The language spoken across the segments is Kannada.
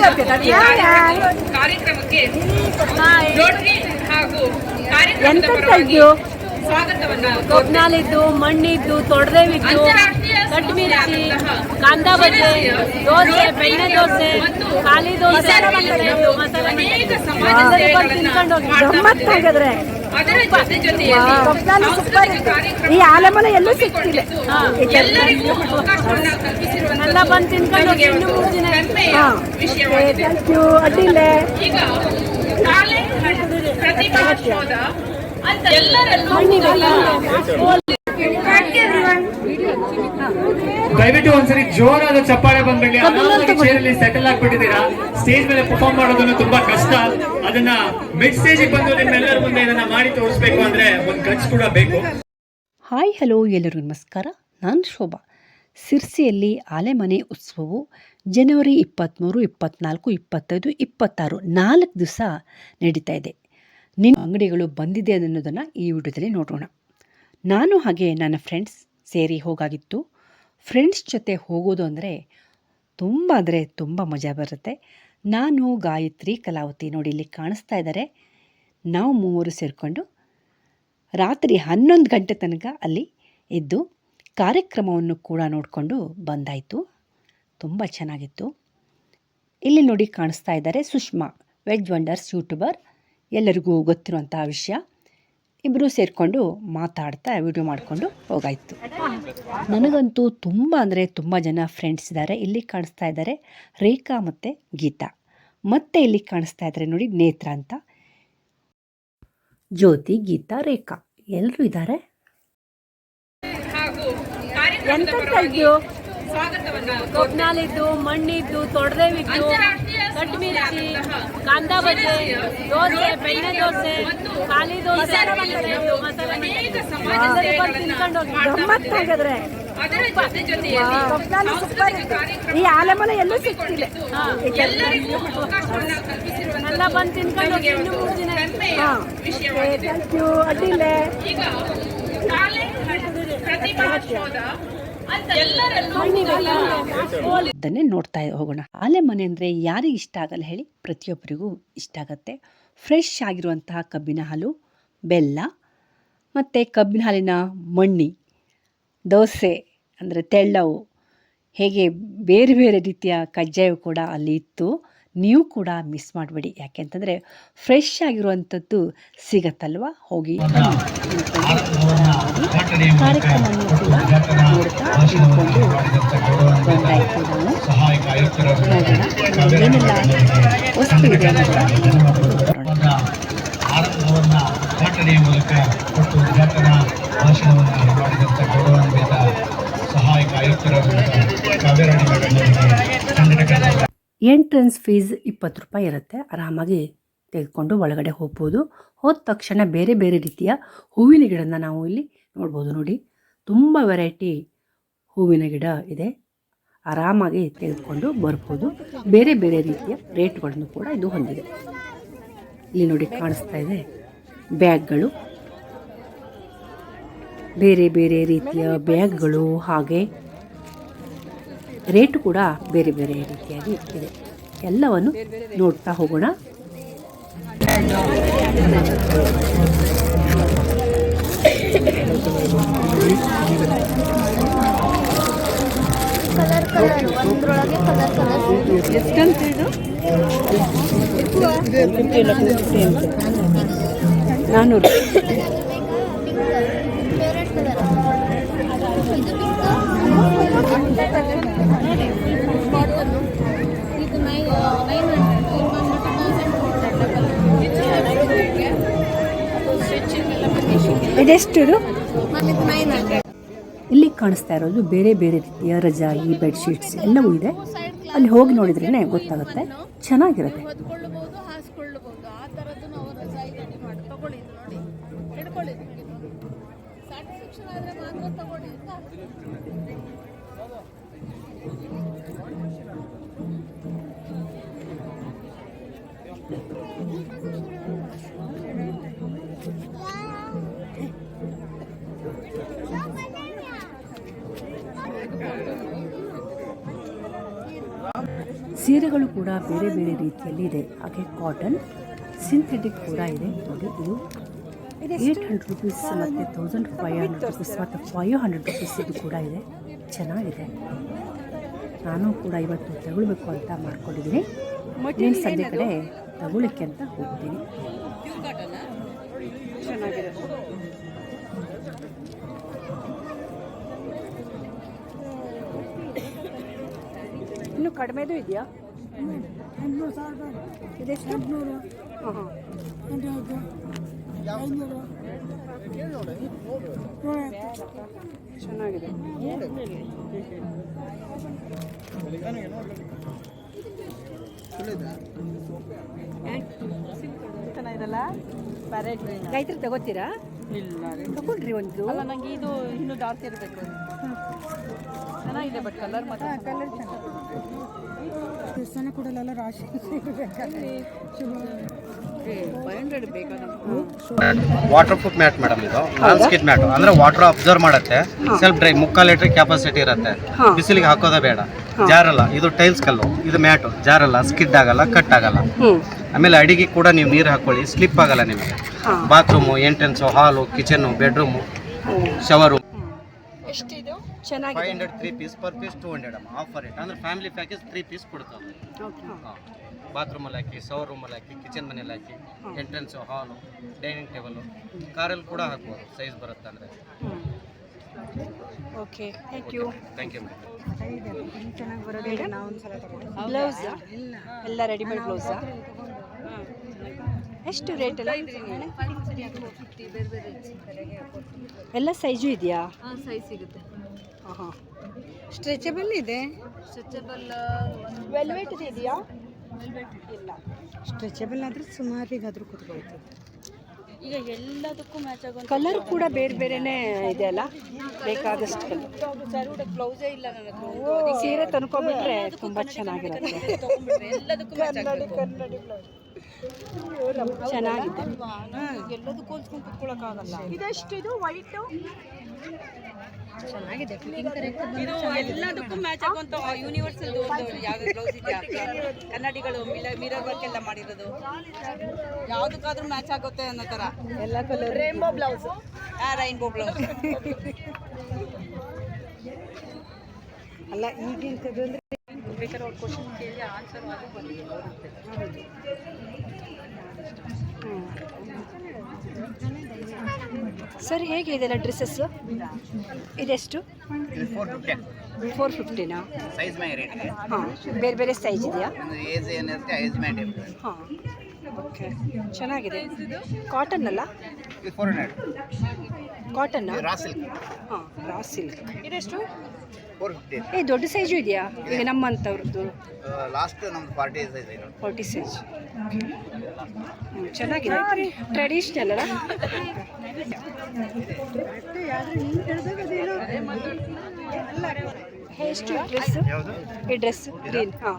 ಈ ಕಾರ್ಯಕ್ರಮಕ್ಕೆ ರೋಟರಿ ಹಾಗೂ ಕಾರ್ಯಕ್ರಮದ ಪರವಾಗಿ ಸ್ವಾಗತವನ್ನ ಕೊಬ್ನಾಲಿದ್ದು ಮಣ್ಣಿದ್ದು ತೊಡೆದೇವಿದ್ದು ಕಟ್ಮಿರ್ಚಿ ಕಾಂದಾ ಬಜ್ಜೆ ದೋಸೆ ಬೆಣ್ಣೆ ದೋಸೆ ಖಾಲಿ ದೋಸೆ ಮಸಾಲೆ ಅನೇಕ ಸಮಾಜ ಸೇವೆಗಳನ್ನ ಗಮ್ಮತ್ತಾಗಿದ್ರೆ ಅದರ ಜೊತೆಯಲ್ಲಿ ಸಾಂಸ್ಕೃತಿಕ ಕಾರ್ಯಕ್ರಮ ಈ ಆಲೆಮನೆ ಎಲ್ಲೂ ಸಿಗ್ತಿಲ್ಲ. ಎಲ್ಲರಿಗೂ ಅವಕಾಶವನ್ನ ಕಲ್ಪಿಸಿರುವಂತಹ ಎಲ್ಲ ಬಂದು ತಿನ್ಕೊಂಡು ಇನ್ನು 3 ದಿನ ಹೆಮ್ಮೆಯ ವಿಷಯವಾಗಿದೆ. Thank you. ಅಡ್ಡಿಲ್ಲ. ಈಗ ಕಾಲೆ ಪ್ರತಿಭಾಶೋಧ ಅಂತ ಎಲ್ಲರಲ್ಲೂ ದಯವಿಟ್ಟು ಒಂದ್ಸರಿ ಜೋರಾದ ಚಪ್ಪಾಳೆ ಬಂದ್ಬಿಡಿ. ಚೇರಲ್ಲಿ ಸೆಟಲ್ ಆಗ್ಬಿಟ್ಟಿದ್ದೀರಾ. ಸ್ಟೇಜ್ ಮೇಲೆ ಪರ್ಫಾರ್ಮ್ ಮಾಡೋದನ್ನು ತುಂಬಾ ಕಷ್ಟ. ಅದನ್ನ ಮಿಡ್ ಸ್ಟೇಜ್ ಬಂದು ನಿಮ್ಮೆಲ್ಲರ ಮುಂದೆ ಇದನ್ನ ಮಾಡಿ ತೋರಿಸ್ಬೇಕು ಅಂದ್ರೆ ಒಂದ್ ಗಟ್ಸ್ ಕೂಡ ಬೇಕು. ಹಾಯ್ ಹಲೋ ಎಲ್ಲರಿಗೂ ನಮಸ್ಕಾರ. ನಾನು ಶೋಭಾ. ಸಿರ್ಸಿಯಲ್ಲಿ ಆಲೆಮನೆ ಉತ್ಸವವು ಜನವರಿ 23, 24, 25, 26 4 ದಿವಸ ನಡೀತಾ ಇದೆ. ನಿಮ್ಮ ಅಂಗಡಿಗಳು ಬಂದಿದೆ ಅನ್ನೋದನ್ನು ಈ ವಿಡಿಯೋದಲ್ಲಿ ನೋಡೋಣ. ನಾನು ಹಾಗೆ ನನ್ನ ಫ್ರೆಂಡ್ಸ್ ಸೇರಿ ಹೋಗಾಗಿತ್ತು. ಫ್ರೆಂಡ್ಸ್ ಜೊತೆ ಹೋಗೋದು ಅಂದರೆ ತುಂಬ ಮಜಾ ಬರುತ್ತೆ. ನಾನು ಗಾಯತ್ರಿ ಕಲಾವತಿ ನೋಡಿ ಇಲ್ಲಿ ಕಾಣಿಸ್ತಾ ಇದ್ದಾರೆ. ನಾವು 3 ಸೇರಿಕೊಂಡು ರಾತ್ರಿ 11 ಗಂಟೆ ತನಕ ಅಲ್ಲಿ ಇದ್ದು ಕಾರ್ಯಕ್ರಮವನ್ನು ಕೂಡ ನೋಡಿಕೊಂಡು ಬಂದಾಯಿತು. ತುಂಬ ಚೆನ್ನಾಗಿತ್ತು. ಇಲ್ಲಿ ನೋಡಿ ಕಾಣಿಸ್ತಾ ಇದ್ದಾರೆ ಸುಷ್ಮಾ, ವೆಜ್ ವಂಡರ್ಸ್ ಯೂಟ್ಯೂಬರ್, ಎಲ್ಲರಿಗೂ ಗೊತ್ತಿರುವಂತಹ ವಿಷಯ. ಇಬ್ಬರು ಸೇರಿಕೊಂಡು ಮಾತಾಡ್ತಾ ವಿಡಿಯೋ ಮಾಡಿಕೊಂಡು ಹೋಗಾಯಿತು. ನನಗಂತೂ ತುಂಬ ಜನ ಫ್ರೆಂಡ್ಸ್ ಇದ್ದಾರೆ. ಇಲ್ಲಿ ಕಾಣಿಸ್ತಾ ಇದ್ದಾರೆ ರೇಖಾ ಮತ್ತು ಗೀತಾ. ಮತ್ತೆ ಇಲ್ಲಿ ಕಾಣಿಸ್ತಾ ಇದ್ದಾರೆ ನೋಡಿ ನೇತ್ರ ಅಂತ. ಜ್ಯೋತಿ, ಗೀತಾ, ರೇಖಾ ಎಲ್ಲರೂ ಇದ್ದಾರೆ. ಕೊಬ್ನಾಲಿದ್ದು ಮಣ್ಣಿದ್ದು ತೊಡೆದೇವಿದ್ದು ಕಟ್ಮಿರ್ಚಿ ಕಾಂದಾ ಬಜ್ಜೆ ದೋಸೆ ಬೆಣ್ಣೆ ದೋಸೆ ಖಾಲಿ ದೋಸೆ ಮಸಾಲೆ ಅನೇಕ ಸಮಾಜ ಸೇವೆಗಳನ್ನ ಗಮ್ಮತ್ತಾಗಿದ್ರೆ ಅದರ ಜೊತೆಯಲ್ಲಿ ಸಾಂಸ್ಕೃತಿಕ ಕಾರ್ಯಕ್ರಮ ಈ ಆಲೆಮನೆ ಎಲ್ಲೂ ಸಿಗ್ತಿಲ್ಲ. ಎಲ್ಲರಿಗೂ ಅವಕಾಶವನ್ನ ಕಲ್ಪಿಸಿರುವಂತಹ ಎಲ್ಲ ಬಂದು ತಿನ್ಕೊಂಡು ಇನ್ನು 3 ದಿನ ಹೆಮ್ಮೆಯ ವಿಷಯವಾಗಿದೆ. Thank you. ಅಡ್ಡಿಲ್ಲ. ಈಗ ಕಾಲೆ ಪ್ರತಿಭಾಶೋಧ ಅಂತ ಎಲ್ಲರಲ್ಲೂ ಅದನ್ನೇ ನೋಡ್ತಾ ಹೋಗೋಣ. ಆಲೆಮನೆ ಅಂದರೆ ಯಾರಿಗೆ ಇಷ್ಟ ಆಗಲ್ಲ ಹೇಳಿ? ಪ್ರತಿಯೊಬ್ಬರಿಗೂ ಇಷ್ಟ ಆಗುತ್ತೆ. ಫ್ರೆಶ್ ಆಗಿರುವಂತಹ ಕಬ್ಬಿನ ಹಾಲು, ಬೆಲ್ಲ ಮತ್ತು ಕಬ್ಬಿನ ಹಾಲಿನ ಮಣ್ಣಿ, ದೋಸೆ ಅಂದರೆ ತೆಳ್ಳವು, ಹೇಗೆ ಬೇರೆ ರೀತಿಯ ಕಜ್ಜಾಯ ಕೂಡ ಅಲ್ಲಿ ಇತ್ತು. ನೀವು ಕೂಡ ಮಿಸ್ ಮಾಡಬೇಡಿ. ಯಾಕೆಂತಂದರೆ ಫ್ರೆಶ್ ಆಗಿರುವಂಥದ್ದು ಸಿಗತ್ತಲ್ವ. ಹೋಗಿ ಕಾರ್ಯಕ್ರಮವನ್ನು ಕೂಡ ನೋಡ್ತಾ ತಿಳ್ಕೊಂಡು ಬಂದಾಯಿತು. ನಾವು ಏನೆಲ್ಲ ವಸ್ತು ಇದೆ ಅನ್ನೋದನ್ನ ಆರಂಭವನ್ನ ಘಟನೆಯ ಮೂಲಕ ಕೊಟ್ಟು ಉದ್ಘಾಟನ ಭಾಷಣವನ್ನು ಮಾಡಿದಂಥ ಗೌರವಾನ್ವಿತ ಸಹಾಯಕ ಆಯುಕ್ತರಾದಂಥ ಕಾವೇರಾಣಿ ಸಂಘಟಕರ ಎಂಟ್ರೆನ್ಸ್ ಫೀಸ್ 20 ರೂಪಾಯಿ ಇರುತ್ತೆ. ಆರಾಮಾಗಿ ತೆಗೆದುಕೊಂಡು ಒಳಗಡೆ ಹೋಗ್ಬೋದು. ಹೋದ ತಕ್ಷಣ ಬೇರೆ ರೀತಿಯ ಹೂವಿನ ಗಿಡನ ನಾವು ಇಲ್ಲಿ ನೋಡ್ಬೋದು. ನೋಡಿ ತುಂಬ ವೆರೈಟಿ ಹೂವಿನ ಗಿಡ ಇದೆ. ಆರಾಮಾಗಿ ತೆಗೆದುಕೊಂಡು ಬರ್ಬೋದು. ಬೇರೆ ರೀತಿಯ ರೇಟ್ಗಳನ್ನು ಕೂಡ ಇದು ಹೊಂದಿದೆ. ಇಲ್ಲಿ ನೋಡಿ ಕಾಣಿಸ್ತಾ ಇದೆ ಬ್ಯಾಗ್ಗಳು, ಬೇರೆ ರೀತಿಯ ಬ್ಯಾಗ್ಗಳು, ಹಾಗೆ ರೇಟು ಕೂಡ ಬೇರೆ ರೀತಿಯಾಗಿ ಇದೆ. ಎಲ್ಲವನ್ನು ನೋಡ್ತಾ ಹೋಗೋಣ. ಎಷ್ಟಂತ ಇದು? 400. ಇದೆಷ್ಟು? ಇಲ್ಲಿ ಕಾಣಿಸ್ತಾ ಇರೋದು ಬೇರೆ ರೀತಿಯ ರಜಾಯಿ, ಬೆಡ್ಶೀಟ್ಸ್ ಎಲ್ಲವೂ ಇದೆ. ಅಲ್ಲಿ ಹೋಗಿ ನೋಡಿದ್ರೇ ಗೊತ್ತಾಗುತ್ತೆ. ಚೆನ್ನಾಗಿರುತ್ತೆ. ಸೀರೆಗಳು ಕೂಡ ಬೇರೆ ಬೇರೆ ರೀತಿಯಲ್ಲಿ ಇದೆ. ಹಾಗೆ ಕಾಟನ್, ಸಿಂಥೆಟಿಕ್ ಕೂಡ ಇದೆ. ನೋಡಿ, ಇದು 800 ರುಪೀಸ್ ಮತ್ತು 1500 ರುಪೀಸ್ ಮತ್ತು 500 ರುಪೀಸ್ ಇದು ಕೂಡ ಇದೆ. ಚೆನ್ನಾಗಿದೆ. ನಾನು ಕೂಡ ಇವತ್ತು ತಗೊಳ್ಬೇಕು ಅಂತ ಮಾಡ್ಕೊಂಡಿದ್ದೀನಿ. ಇನ್ನೇನು ಸಂಜೆ ಕಡೆ ತಗೊಳ್ಳಿಕ್ಕೆ ಅಂತ ಹೋಗ್ತೀನಿ. ಚೆನ್ನಾಗಿದೆ. ಇನ್ನು ಕಡಿಮೆದು ಇದೆಯಾ? ಇದೆಷ್ಟು? ಹಾಂ ಹಾಂ. ಚೆನ್ನಾಗಿದೆ. ಚೆನ್ನಾಗಿರಲ್ಲ. ಗಾಯತ್ರಿ ತಗೋತೀರಾ? ಇಲ್ಲ, ತಗೊಳ್ರಿ ಒಂದು. ಅಲ್ಲ, ನಂಗೆ ಇದು ಇನ್ನೂ ಡಾರ್ಕ್ ಇರಬೇಕು. ಚೆನ್ನಾಗಿದೆ, ಬಟ್ ಕಲರ್ ಮಾತ್ರ ಕಲರ್ ದೇವಸ್ಥಾನ ಕೊಡಲ್ಲ ರಾಶಿ 500 ಬೇಕಾ? ವಾಟರ್ ಪ್ರೂಫ್ ಮ್ಯಾಟ್ ಮೇಡಮ್, ಇದು ನಾನ್ ಸ್ಕಿಡ್ ಮ್ಯಾಟ್ ಅಂದ್ರೆ ವಾಟರ್ ಅಬ್ಸರ್ವ್ ಮಾಡುತ್ತೆ. ಸೆಲ್ಫ್ ಡ್ರೈ, 3/4 ಲೀಟರ್ ಕೆಪಾಸಿಟಿ ಇರುತ್ತೆ. ಬಿಸಿಲಿಗೆ ಹಾಕೋದೇ ಬೇಡ. ಜಾರಲ್ಲ, ಇದು ಟೈಲ್ಸ್ ಕಲ್ಲು, ಇದು ಮ್ಯಾಟು. ಜಾರಲ್ಲ, ಸ್ಕಿಡ್ ಆಗಲ್ಲ, ಕಟ್ ಆಗಲ್ಲ. ಆಮೇಲೆ ಅಡಿಗೆ ಕೂಡ ನೀವು ನೀರು ಹಾಕೊಳ್ಳಿ, ಸ್ಲಿಪ್ ಆಗಲ್ಲ ನಿಮಗೆ. Bathroom, entrance, hall, kitchen, bedroom, shower room. ಎಷ್ಟಿದು? ಚೆನ್ನಾಗಿದೆ. 500 3 piece, per piece 200 offer rate. ಅಂದ್ರೆ ಫ್ಯಾಮಿಲಿ ಪ್ಯಾಕೇಜ್ 3 ಪೀಸ್ ಕೊಡ್ತಾರೆ. ಬಾತ್ರೂಮಲ್ಲಿ ಹಾಕಿ, ಶವರ್ ರೂಮಲ್ಲಿ ಹಾಕಿ, ಕಿಚನ್ ಮನೇಲಿ ಹಾಕಿ, ಎಂಟ್ರೆನ್ಸು, ಹಾಲು, ಡೈನಿಂಗ್ ಟೇಬಲು, ಕಾರಲ್ಲಿ ಕೂಡ ಹಾಕ್ಬೋದು, ಸೈಜ್ ಬರುತ್ತೆ ಅಂದರೆ. Okay, thank you. Thank you madam. ಚೆನ್ನಾಗಿ ಬರೋದಿಲ್ಲ. ನಾವು ಒಂದ್ಸಲ ಬ್ಲೌಸ್ ಎಲ್ಲ ರೆಡಿಮೇಡ್ ಬ್ಲೌಸಾ? ಎಷ್ಟು ರೇಟ್ ಎಲ್ಲ? ಎಲ್ಲ ಸೈಜು ಇದೆಯಾ? ಸೈಜ್ ಸಿಗುತ್ತೆ. ಹಾಂ ಹಾಂ. ಸ್ಟ್ರೆಚಬಲ್ ಇದೆ. ಸ್ಟ್ರೆಚಬಲ್ ವೆಲ್ವೆಟ್ ಇದೆಯಾ? ಇಲ್ಲ, ಸ್ಟ್ರೆಚಬಲ್ ಆದರೆ ಸುಮಾರಿಗಾದರೂ ಕೂತ್ಕೊಳ್ತದೆ. ಈಗ ಎಲ್ಲದಕ್ಕೂ ಮ್ಯಾಚ್ ಆಗೋ ಕಲರ್ ಕೂಡ ಬೇರೆ ಬೇರೆನೇ ಇದೆ ಅಲ್ಲ, ಬೇಕಾದಷ್ಟು ಕಲರ್. ಬ್ಲೌಸೇ ಇಲ್ಲ ನನ್ನ ಹತ್ರ. ಸೀರೆ ತಂದ್ಕೊಂಡ್ಬಿಟ್ರೆ ತುಂಬ ಚೆನ್ನಾಗಿರುತ್ತೆ. ಎಲ್ಲದಕ್ಕೂ ಮ್ಯಾಚ್ ಆಗಬೇಕು. ಚೆನ್ನಾಗಿದೆ. ಎಲ್ಲದಕ್ಕೂ ಹೋಲ್ಸ್ಕೊಂಡು ಕುತ್ಕೊಳ್ಳೋಕ್ಕಾಗಲ್ಲ. ಇದೆಷ್ಟಿದು ವೈಟು? ಚೆನ್ನಾಗಿದೆ. ಇದು ಎಲ್ಲದಕ್ಕೂ ಮ್ಯಾಚ್ ಆಗುವಂತ ಯೂನಿವರ್ಸಲ್ ಯಾವ್ದು ಬ್ಲೌಸ್ ಇದೆಯಾ? ಕನ್ನಡಿಗಳು ಮಿರರ್ ವರ್ಕ್ ಎಲ್ಲ ಮಾಡಿರೋದು, ಯಾವ್ದಕ್ಕಾದ್ರೂ ಮ್ಯಾಚ್ ಆಗುತ್ತೆ ಅನ್ನೋ ತರ ಎಲ್ಲ colour. Rainbow blouse. Rainbow blouse. ಅಲ್ಲ, ಈಗಿಂತದ್ದು ಅಂದರೆ ಬೇಕಾದ್ರೆ ಅವ್ರು ಕ್ವಶನ್ ಕೇಳಿ ಆನ್ಸರ್ ಮಾಡಿ ಬರುತ್ತೆ. ಸರ್, ಹೇಗೆ ಇದೆಲ್ಲ ಡ್ರೆಸ್ಸಸ್? ಇದೆಷ್ಟು? 450ನಾ? ಸೈಜ್ ಮೇಲೆ ರೇಟ್ ಇದೆ. ಹಾಂ, ಬೇರೆ ಬೇರೆ ಸೈಜ್ ಇದೆಯಾ? ಏಜ್ ಏನಿರುತ್ತೆ ಏಜ್ ಮೇಲೆ ಇರುತ್ತೆ. ಹಾಂ, ಓಕೆ, ಚೆನ್ನಾಗಿದೆ. ಕಾಟನ್ ಅಲ್ಲ? ಇದು 400. ಕಾಟನ್ನ? Raw silk. ಹಾಂ, ರಾ ಸಿಲ್ಕ್. ಇದೆಷ್ಟು? 450. ದೊಡ್ಡ ಸೈಜು ಇದೆಯಾ? ಈಗ ನಮ್ಮಂಥವ್ರದ್ದು ಲಾಸ್ಟ್ ನಮ್ದು 40 ಸೈಜ್ ಇದೆ. 40 ಸೈಜ್. ಚೆನ್ನಾಗಿದೆ. ಟ್ರೆಡಿಷ್ನಲ್ ಅಲ್ಲ? ಎಷ್ಟು ಡ್ರೆಸ್? ಈ ಡ್ರೆಸ್ ಗ್ರೀನ್. ಹಾಂ,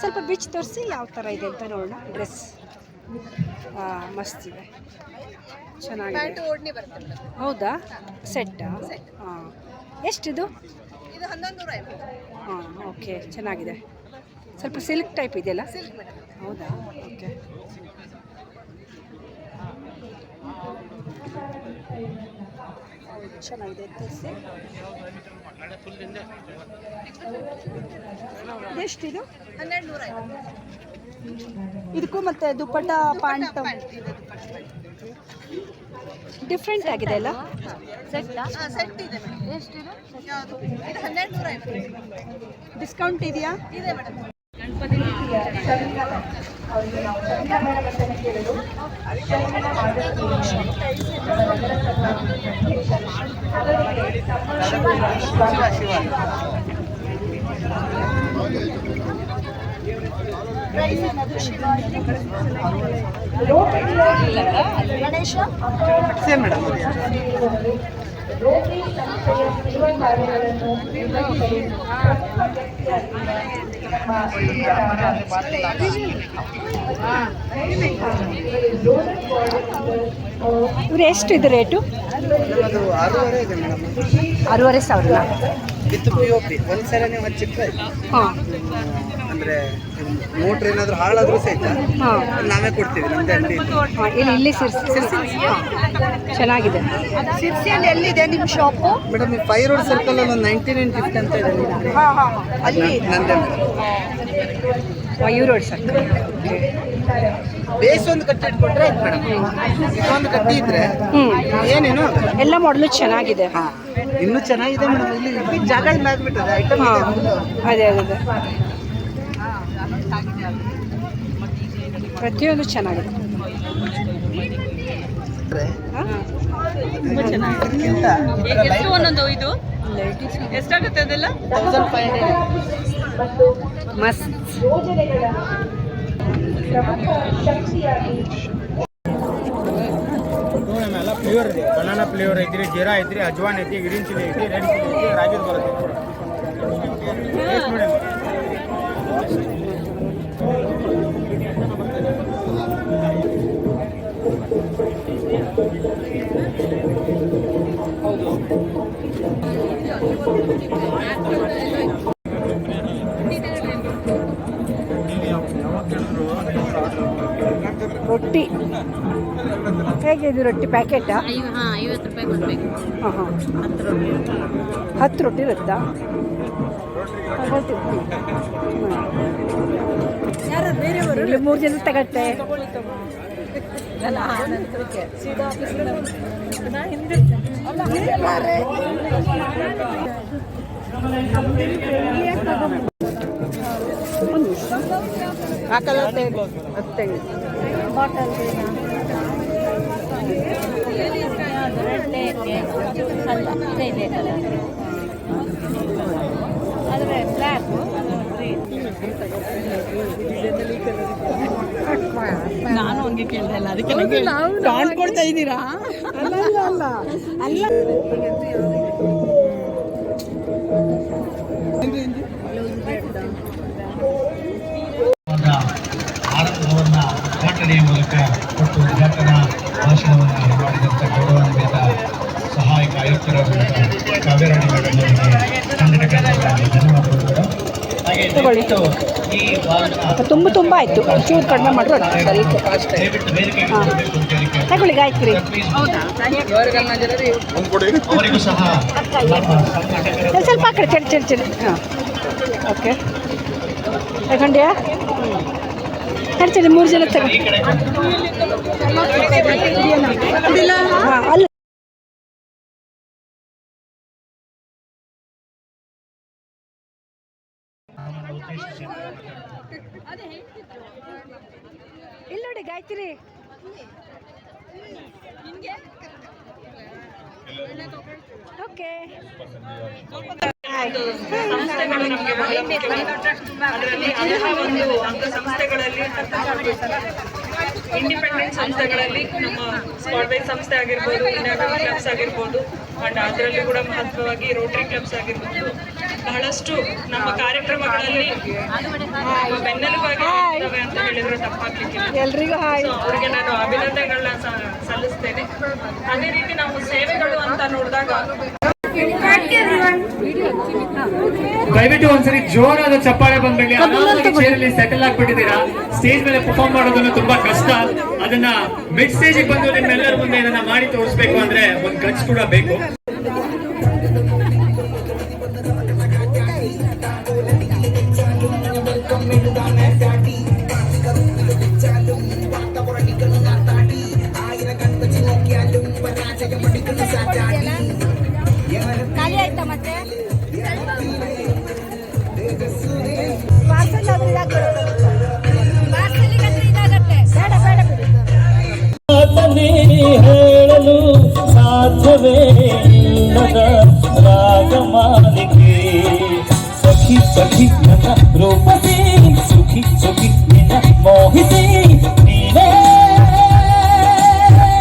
ಸ್ವಲ್ಪ ಬಿಚ್ ತೋರಿಸಿ ಯಾವ ಥರ ಇದೆ ಅಂತ ನೋಡೋಣ. ಡ್ರೆಸ್ ಮಸ್ತ್ ಇದೆ, ಚೆನ್ನಾಗಿದೆ. ಹೌದಾ? ಸೆಟ್ಟಾ? ಹಾಂ, ಎಷ್ಟಿದು? ಇದು 1150. ಹಾಂ, ಓಕೆ, ಚೆನ್ನಾಗಿದೆ. ಸ್ವಲ್ಪ ಸಿಲ್ಕ್ ಟೈಪ್ ಇದೆಯಲ್ಲ? ಹೌದಾ? ಓಕೆ. ಚೆನ್ನಾಗಿದೆ. ಇದೆಷ್ಟಿದು? 1250. ಇದಕ್ಕೂ ಮತ್ತೆ ದುಪ್ಪಟ್ಟ ಪ್ಯಾಂಟ್ ಡಿಫ್ರೆಂಟ್ ಆಗಿದೆ ಅಲ್ಲ? ಸೆಟ್ ಇದೆ. ಎಷ್ಟಿದೆ? ಇದು 1250. ಡಿಸ್ಕೌಂಟ್ ಇದೆಯಾ? ಇದೆ ಮೇಡಮ್. Ganesha same madam. ಇವ್ರು ಎಷ್ಟು ಇದು ರೇಟು? 6,500 ಇದೆ ಮೇಡಮ್. 6,500. ವಿತ್ POP ಒಂದ್ಸಲ ನೀವು ಹಚ್ಚಿಟ್ರೆ ಹಾಂ ಅಂದ್ರೆ ಮೋಟ್ರ್ ಏನಾದ್ರು ಹಾಳಾದ್ರೂ ಸಹಿತ ಹಾಂ ನಾವೇ ಕೊಡ್ತೀವಿ ನಮ್ದೇ ಅಂಗಡಿ ಹಾಂ ಇಲ್ಲಿ ಸಿರ್ಸಿ ಹಾಂ ಚೆನ್ನಾಗಿದೆ. ಸಿರ್ಸಿಯಲ್ಲಿ ಎಲ್ಲಿದೆ ನಿಮ್ಮ ಶಾಪು? ಮೇಡಮ್ ಈ 5 ರೋಡ್ ಸರ್ಕಲ್ ಅಲ್ಲಿ ಒಂದು 99 ಗಿಫ್ಟ್ ಅಂತ ಇದೆ ನಿಮ್ಗೆ. ಹಾಂ ಹಾಂ ಅಲ್ಲಿ ನಂದೇ ಮಯೂರ್ ರೋಡ್ ಸರ್. ಬೇಸ್ ಒಂದು ಕಟ್ಟಿ ಇಟ್ಕೊಂಡ್ರೆ ಆಯ್ತು ಮೇಡಮ್. ಇದೊಂದು ಕಟ್ಟಿ ಇದ್ರೆ ಏನೇನು ಆಗಲ್ಲ. ಎಲ್ಲ ಮಾಡಲು ಚೆನ್ನಾಗಿದೆ. ಹಾ ಇನ್ನೂ ಚೆನ್ನಾಗಿದೆ ಮೇಡಮ್. ಇಲ್ಲಿ ಜಾಗ ಇಲ್ಲ ಆಗ್ಬಿಟ್ಟದೆ ಐಟಮ್. ಹಾಂ ಅದೇ ಅದೇ ಅದೇ ಪ್ರತಿಯೊಂದು ಚೆನ್ನಾಗಿದೆ. ಎಷ್ಟು ಒಂದೊಂದು ಇದು ಎಷ್ಟಾಗುತ್ತೆ ಅದೆಲ್ಲ? 1500 ಮಸ್ತ್. ಫ್ಲೇವರ್ ಇದೆ. ಬನಾನಾ ಫ್ಲೇವರ್ ಐತ್ರಿ, ಜೀರಾ ಐತ್ರಿ, ಅಜ್ವಾನ್ ಐತಿ, ಗ್ರೀನ್ ಚಿಲ್ಲಿ ಐತಿ, ರೆಡ್ ಚಿಲ್ಲಿ ಐತಿ, ರಾಜೂರ್ ಬರುತ್ತೆ. ರೊಟ್ಟಿ ಹೇಗಿದೆ ರೊಟ್ಟಿ ಪ್ಯಾಕೆಟಾ? 50 ರೂಪಾಯಿ ಕೊಡಬೇಕು. ಹಾಂ ಹಾಂ 10 ರೊಟ್ಟಿ ಇರುತ್ತಾ? ಇಲ್ಲಿ 3 ಜನ ತಗತ್ತೆ. ನಾನು ಹಂಗೆ ಕೇಳ್ದೆ ಅಲ್ಲ, ಅದಕ್ಕೆ ಕಾಣ್ಕೊಡ್ತಾ ಇದ್ದೀರಾ? ಅಲ್ಲ ಅಲ್ಲ ಅಲ್ಲ ಆರಂಭವನ್ನ ಘಟನೆಯ ಮೂಲಕ ಕೊಟ್ಟು ಉದ್ಘಾಟನಾ ಭಾಷಣವನ್ನು ಮಾಡಿದಂಥ ಗೌರವಾನ್ವಿತ ಸಹಾಯಕ ಆಯುಕ್ತರಾದಂಥ ಕಾವೇರಾಣಿ ಮೇಡಮ್ ಅವರಿಗೆ ಧನ್ಯವಾದಗಳು. ಹಾಗೆ ದಯವಿಟ್ಟು ಈ ವಾರದ ತುಂಬ ಆಯಿತು. ಚೂರು ಕಡಿಮೆ ಮಾಡಿದ್ರು ದಯವಿಟ್ಟು ವೇದಿಕೆಗೆ ಬರಬೇಕು ಅಂತ ಹೇಳಿ ತಗೊಳ್ಳಿ ಗಾಯತ್ರಿ. ಅವರಿಗೂ ಸಹ ನಮ್ಮ ಸಂಘಟಕರ ಸ್ವಲ್ಪ ಆ ಕಡೆ ಚಳಿ. ಹಾಂ ಓಕೆ ತಗೊಂಡ್ಯಾ? ಚಳಿ 3 ಜನ ತಗೋ. ಈ ಕಡೆ ಹಾಂ ಅಲ್ಲ ಇಲ್ಲಿ ನೋಡಿ ಗಾಯತ್ರಿ. ಓಕೆ ಸಂಸ್ಥೆಗಳಲ್ಲಿ ಇಂಡಿಪೆಂಡೆಂಟ್ ಸಂಸ್ಥೆಗಳಲ್ಲಿ ನಮ್ಮ ಸ್ಪಾಟ್ವೈಸ್ ಸಂಸ್ಥೆ ಆಗಿರ್ಬೋದು, ಇನ್ನರ್ ಕ್ಲಬ್ಸ್ ಆಗಿರ್ಬೋದು, ಅಂಡ್ ಅದರಲ್ಲಿ ಕೂಡ ಮಹತ್ವವಾಗಿ ರೋಟರಿ ಕ್ಲಬ್ಸ್ ಆಗಿರ್ಬೋದು, ಬಹಳಷ್ಟು ನಮ್ಮ ಕಾರ್ಯಕ್ರಮಗಳಲ್ಲಿ ಬೆನ್ನೆಲುಬಾಗಿರ್ತವೆ ಅಂತ ಹೇಳಿದ್ರೆ ತಪ್ಪಾಗ್ಲಿಕ್ಕಿಲ್ಲ. ಎಲ್ರಿಗೂ ಹಾಯ್. ಅವರಿಗೆ ನಾನು ಅಭಿನಂದನೆಗಳನ್ನ ಸಲ್ಲಿಸ್ತೇನೆ. ಅದೇ ರೀತಿ ನಾವು ಸೇವೆಗಳು ಅಂತ ನೋಡಿದಾಗ ದಯವಿಟ್ಟು ಒಂದ್ಸರಿ ಜೋರಾದ ಚಪ್ಪಾಳೆ ಬಂದ್ಬಿಡಿ. ಚೇರಲ್ಲಿ ಸೆಟಲ್ ಆಗ್ಬಿಟ್ಟಿದ್ದೀರಾ. ಸ್ಟೇಜ್ ಮೇಲೆ ಪರ್ಫಾರ್ಮ್ ಮಾಡೋದನ್ನು ತುಂಬಾ ಕಷ್ಟ. ಅದನ್ನ ಮಿಡ್ ಸ್ಟೇಜ್ ಬಂದು ನಿಮ್ಮೆಲ್ಲರ ಮುಂದೆ ಇದನ್ನ ಮಾಡಿ ತೋರಿಸ್ಬೇಕು ಅಂದ್ರೆ ಒಂದ್ ಖರ್ಚು ಕೂಡ ಬೇಕು. ಖಾಲಿ ಆಯ್ತಾ ಮತ್ತೆ? ಹೇಳಲು ಸಾಧ್ಯವೇ ಇಲ್ಲದ ರಾಗಮಾಲಿಕೆ ಸಖಿ ಸಖಿ ನನ್ನ ರೂಪಸಿ ಸುಖಿ ಸುಖಿ ನಿನ್ನ ಮೋಹಿಸಿ ನೀನೇ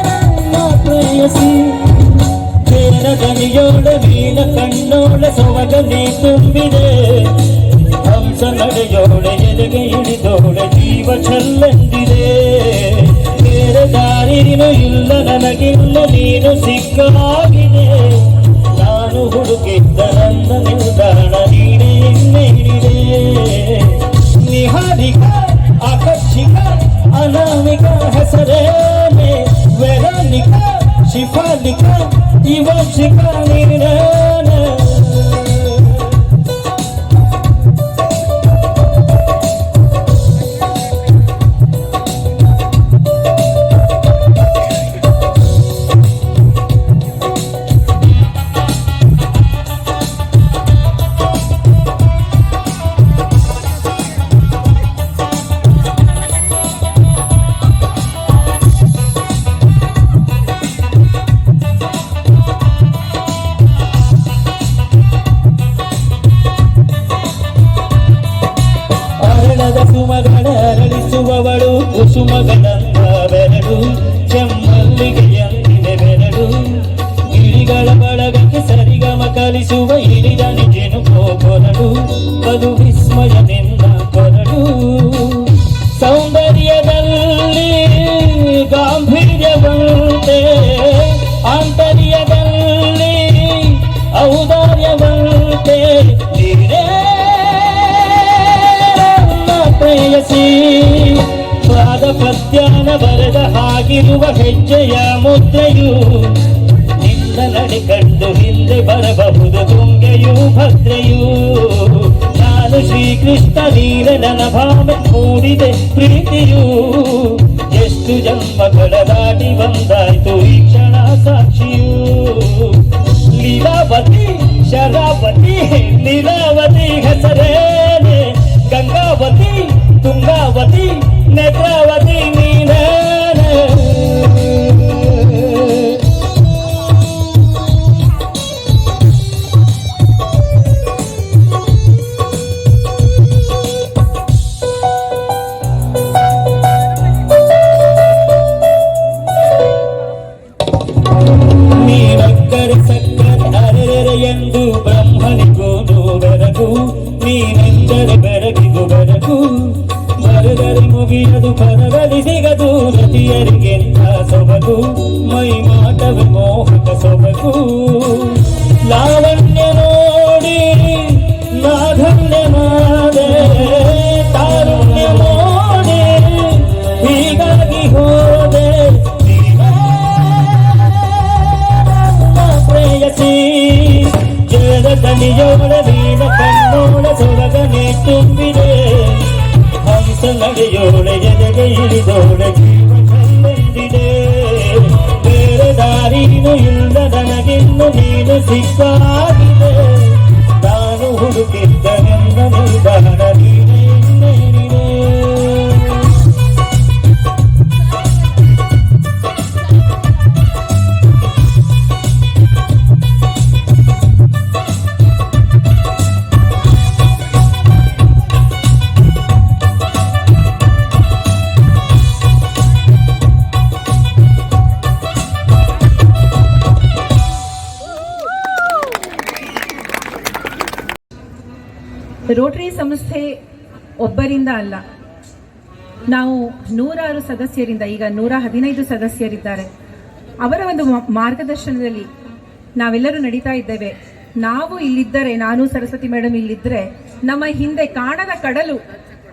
ನನ್ನ ಪ್ರೇಯಸಿ ಬೇರ ದನಿಯೋಳ ವೀಣ ಕಣ್ಣೋಳ ಸೊವಗನೆ ತುಂಬಿದೆ ಹಂಸ ನಡೆಯೋಳೆ ಎಲೆಗೆ ಇಳಿದೋಳೆ ಜೀವ ಚೆಲ್ಲೆಂದಿದೆ ಬೇರೆ ದಾರಿನೂ ಇಲ್ಲ ನನಗಿಲ್ಲ ನೀನು ಸಿಕ್ಕ ಹಾಗಿದೆ ನಾನು ಹುಡುಕಿದ್ದ ನನ್ನ ನಿಲ್ದ ಕುಸುಮಗಳಂತ ಬೆರಡು ಚೆಮ್ಮಲ್ಲಿಗೆಯಂತಿದೆ ಬೆರಡು ಗಿಳಿಗಳ ಬಳಗಕ್ಕೆ ಸರಿಗಮ ಕಲಿಸುವ ಹಿಡಿದ ನಿಜನು ಕೊರಡು ಬಲು ವಿಸ್ಮಯ ನಿನ್ನ ಕೊರಡು ಸೌಂದರ್ಯದಲ್ಲಿ ಗಾಂಭೀರ್ಯವಂತೆ ಆಂತರ್ಯದಲ್ಲಿ ಔದಾರ್ಯವಂತೆ ನೀರೇ ಪ್ರೇಯಸಿ ಪಾದ ಪದ್ಯಾನ ಬರೆದ ಹಾಗಿರುವ ಹೆಜ್ಜೆಯ ಮುದ್ರೆಯು ನಿನ್ನ ನಡೆ ಕಂಡು ಹಿಂದೆ ಬರಬಹುದು ತುಂಗೆಯೂ ಭದ್ರೆಯೂ ನಾನು ಶ್ರೀಕೃಷ್ಣ ನೀನೆ ನನ್ನ ಭಾವ ಮೂಡಿದೆ ಪ್ರೀತಿಯು ಎಷ್ಟು ಜನ್ಮಗಳ ದಾಟಿ ಬಂದಾಯ್ತು ಈ ಕ್ಷಣ ಸಾಕ್ಷಿಯೂ ಲೀಲಾವತಿ ಶರಾವತಿ ಲೀಲಾವತಿ ಹೆಸರೇನೆ ಗಂಗಾವತಿ ತುಂಗಾವತಿ ನೇತ್ರಾವತಿ ನೀನೇ ನೀನಕ್ಕರೆ ಸಕ್ಕರೆ ಅರೆರೆ ಎಂದು ಬ್ರಹ್ಮನಿಗೋನು ಬೆರಗು ನೀನೆಂದರೆ ಬೆರಗಿಗೂ ಬೆರಗು ಬರೆದರೆ ಮುಗಿಯದು ಪರದಲ್ಲಿ ಸಿಗದು ನದಿಯರಿಗೆಂತ ಸೊಬಗು ಮೈ ಮಾಟವೇ ಮೋಹಕ ಸೊಬಗು ಲಾವಣ್ಯ ನೋಡಿ ನಾಧನ್ಯ ನಾದೆ ತಾರುಣ್ಯ ನೋಡಿ ಹೀಗಾಗಿ ಹೋದೆ ಪ್ರೇಯಸಿ ಜಯದ ತನಿಯೋಳ ನೀನ ಕಣ್ಣೋಳ ಸೊಲಗನೆ ತುಂಬಿದೆ ಹಂಸ ನಡೆಯೋಳೆ ಎದೆಗೆ ಇಳಿದೋಳೆ ಜೀವನಲ್ಲಿದೆ ಬೇರೆ ದಾರಿನೂ ಇಲ್ಲ ನನಗಿನ್ನು ನೀನು ಸಿಕ್ಕಾಗಿದೆ ನಾನು ಹುಡುಕಿದ್ದ ನನ್ನ ನಿರ್ಧಾರ ನೀನೇ ಇನ್ನೇನಿದೆ ರೋಟರಿ ಸಂಸ್ಥೆ ಒಬ್ಬರಿಂದ ಅಲ್ಲ, ನಾವು 106 ಸದಸ್ಯರಿಂದ, ಈಗ 115 ಸದಸ್ಯರಿದ್ದಾರೆ. ಅವರ ಒಂದು ಮಾರ್ಗದರ್ಶನದಲ್ಲಿ ನಾವೆಲ್ಲರೂ ನಡೀತಾ ಇದ್ದೇವೆ. ನಾವು ಇಲ್ಲಿದ್ದರೆ, ನಾನು ಸರಸ್ವತಿ ಮೇಡಮ್ ಇಲ್ಲಿದ್ದರೆ, ನಮ್ಮ ಹಿಂದೆ ಕಾಣದ ಕಡಲು,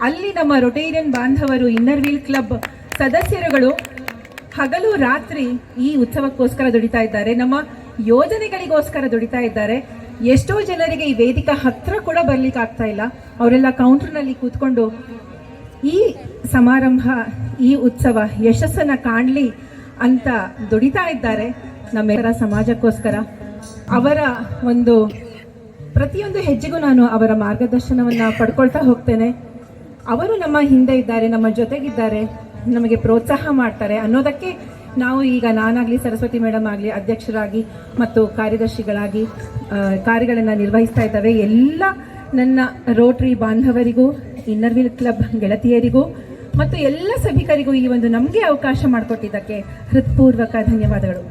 ಅಲ್ಲಿ ನಮ್ಮ ರೊಟೇರಿಯನ್ ಬಾಂಧವರು, ಇನ್ನರ್ ವೀಲ್ ಕ್ಲಬ್ ಸದಸ್ಯರುಗಳು ಹಗಲು ರಾತ್ರಿ ಈ ಉತ್ಸವಕ್ಕೋಸ್ಕರ ದುಡಿತಾ ಇದ್ದಾರೆ, ನಮ್ಮ ಯೋಜನೆಗಳಿಗೋಸ್ಕರ ದುಡಿತಾ ಇದ್ದಾರೆ. ಎಷ್ಟೋ ಜನರಿಗೆ ಈ ವೇದಿಕೆ ಹತ್ರ ಕೂಡ ಬರ್ಲಿಕ್ಕೆ ಆಗ್ತಾ ಇಲ್ಲ. ಅವರೆಲ್ಲ ಕೌಂಟರ್ನಲ್ಲಿ ಕೂತ್ಕೊಂಡು ಈ ಸಮಾರಂಭ, ಈ ಉತ್ಸವ ಯಶಸ್ಸನ್ನ ಕಾಣಲಿ ಅಂತ ದುಡಿತಾ ಇದ್ದಾರೆ ನಮ್ಮೆಲ್ಲರ ಸಮಾಜಕ್ಕೋಸ್ಕರ. ಅವರ ಒಂದು ಪ್ರತಿಯೊಂದು ಹೆಜ್ಜೆಗೂ ನಾನು ಅವರ ಮಾರ್ಗದರ್ಶನವನ್ನು ಪಡ್ಕೊಳ್ತಾ ಹೋಗ್ತೇನೆ. ಅವರು ನಮ್ಮ ಹಿಂದೆ ಇದ್ದಾರೆ, ನಮ್ಮ ಜೊತೆಗಿದ್ದಾರೆ, ನಮಗೆ ಪ್ರೋತ್ಸಾಹ ಮಾಡ್ತಾರೆ ಅನ್ನೋದಕ್ಕೆ ನಾವು ಈಗ ನಾನಾಗಲಿ ಸರಸ್ವತಿ ಮೇಡಮ್ ಆಗಲಿ ಅಧ್ಯಕ್ಷರಾಗಿ ಮತ್ತು ಕಾರ್ಯದರ್ಶಿಗಳಾಗಿ ಕಾರ್ಯಗಳನ್ನು ನಿರ್ವಹಿಸ್ತಾ ಇದ್ದಾವೆ. ಎಲ್ಲ ನನ್ನ ರೋಟರಿ ಬಾಂಧವರಿಗೂ, ಇನ್ನರ್ ವೀಲ್ ಕ್ಲಬ್ ಗೆಳತಿಯರಿಗೂ ಮತ್ತು ಎಲ್ಲ ಸಭಿಕರಿಗೂ ಈ ಒಂದು ನಮಗೆ ಅವಕಾಶ ಮಾಡಿಕೊಟ್ಟಿದ್ದಕ್ಕೆ ಹೃತ್ಪೂರ್ವಕ ಧನ್ಯವಾದಗಳು.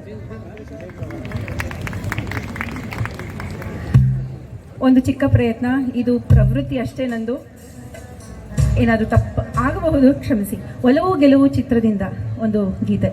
ಒಂದು ಚಿಕ್ಕ ಪ್ರಯತ್ನ, ಇದು ಪ್ರವೃತ್ತಿ ಅಷ್ಟೇ ನಂದು, ಏನಾದರೂ ತಪ್ಪು ಆಗಬಹುದು ಕ್ಷಮಿಸಿ. ಒಲವು ಗೆಲುವು ಚಿತ್ರದಿಂದ ಒಂದು ಗೀತೆ.